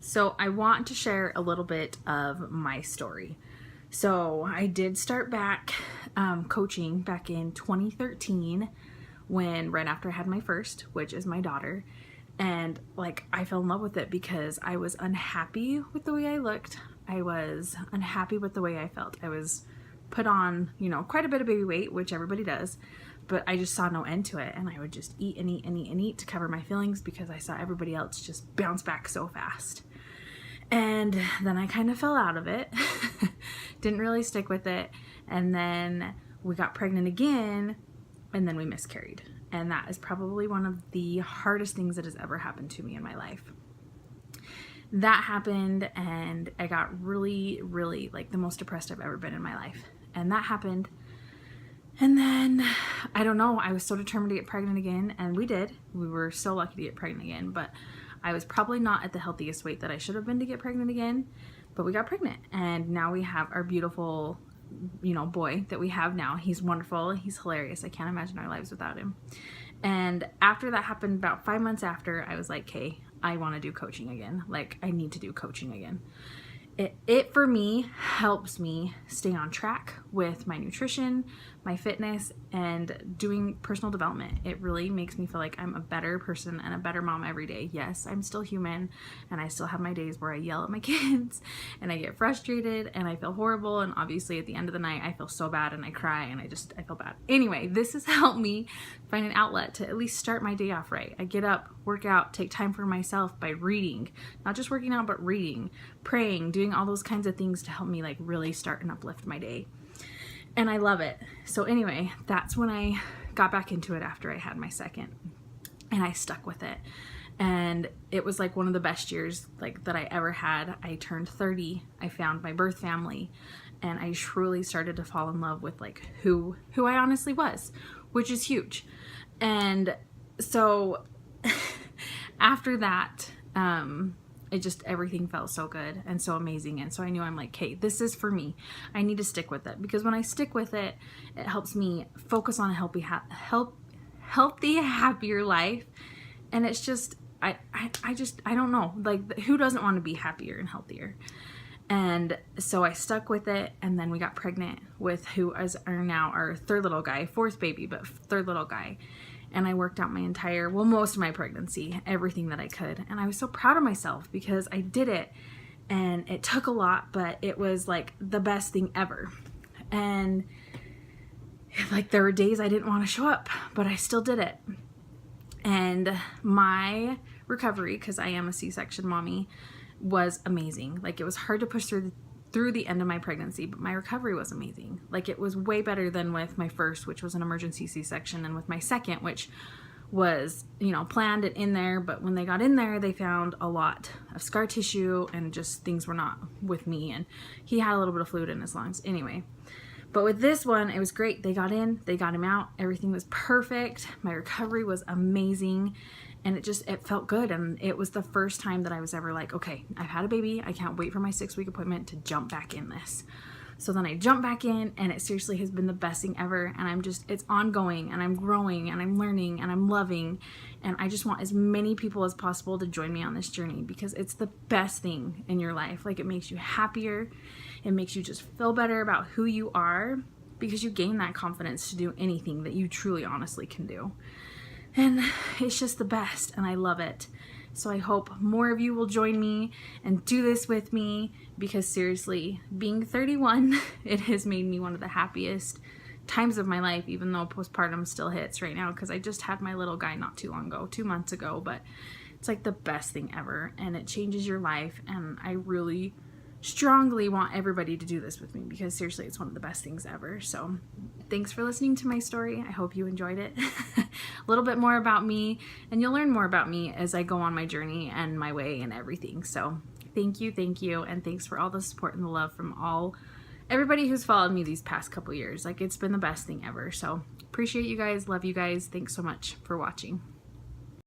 So I want to share a little bit of my story. So I did start back coaching back in 2013 right after I had my first, which is my daughter. And like I fell in love with it because I was unhappy with the way I looked. I was unhappy with the way I felt. I was put on, quite a bit of baby weight, which everybody does, but I just saw no end to it. And I would just eat and eat and eat and eat to cover my feelings because I saw everybody else just bounce back so fast. And then I kind of fell out of it, didn't really stick with it. And then we got pregnant again, and then we miscarried. And that is probably one of the hardest things that has ever happened to me in my life. That happened, and I got really, really like the most depressed I've ever been in my life. And that happened. And then, I don't know, I was so determined to get pregnant again, and we did. We were so lucky to get pregnant again, but I was probably not at the healthiest weight that I should have been to get pregnant again, but we got pregnant, and now we have our beautiful, boy that we have now. He's wonderful. He's hilarious. I can't imagine our lives without him. And after that happened, about 5 months after, I was like, hey, I want to do coaching again. Like, I need to do coaching again. It for me helps me stay on track with my nutrition, my fitness, and doing personal development. It really makes me feel like I'm a better person and a better mom every day. Yes, I'm still human, and I still have my days where I yell at my kids and I get frustrated and I feel horrible, and obviously at the end of the night I feel so bad and I cry and I feel bad. Anyway, this has helped me find an outlet to at least start my day off right. I get up, work out, take time for myself by reading, not just working out, but reading, praying, doing all those kinds of things to help me like really start and uplift my day. And I love it. So anyway, that's when I got back into it after I had my second, and I stuck with it. And it was like one of the best years like that I ever had. I turned 30. I found my birth family, and I truly started to fall in love with like who I honestly was, which is huge. And so after that, everything felt so good and so amazing. And so I knew, I'm like, hey, this is for me. I need to stick with it, because when I stick with it, it helps me focus on a healthy, happier life. And it's just, I don't know, like who doesn't want to be happier and healthier? And so I stuck with it, and then we got pregnant with who is now our third little guy, fourth baby, but third little guy. And I worked out most of my pregnancy, everything that I could. And I was so proud of myself because I did it, and it took a lot, but it was like the best thing ever. And like there were days I didn't want to show up, but I still did it. And my recovery, because I am a C-section mommy, was amazing. Like it was hard to push through the end of my pregnancy, but my recovery was amazing. Like it was way better than with my first, which was an emergency C-section, and with my second, which was, planned and in there, but when they got in there, they found a lot of scar tissue and just things were not with me, and he had a little bit of fluid in his lungs. Anyway, but with this one, it was great. They got in, they got him out, everything was perfect. My recovery was amazing. And it felt good. And it was the first time that I was ever like, okay, I've had a baby. I can't wait for my 6-week appointment to jump back in this. So then I jumped back in, and it seriously has been the best thing ever. And it's ongoing, and I'm growing, and I'm learning, and I'm loving. And I just want as many people as possible to join me on this journey, because it's the best thing in your life. Like it makes you happier. It makes you just feel better about who you are, because you gain that confidence to do anything that you truly honestly can do. And it's just the best, and I love it. So I hope more of you will join me and do this with me, because seriously, being 31, it has made me one of the happiest times of my life, even though postpartum still hits right now, because I just had my little guy not too long ago, 2 months ago, but it's like the best thing ever, and it changes your life, and I really strongly want everybody to do this with me, because seriously, it's one of the best things ever. So thanks for listening to my story. I hope you enjoyed it. A little bit more about me, and you'll learn more about me as I go on my journey and my way and everything. So thank you, and thanks for all the support and the love from everybody who's followed me these past couple years. Like it's been the best thing ever. So appreciate you guys, love you guys. Thanks so much for watching.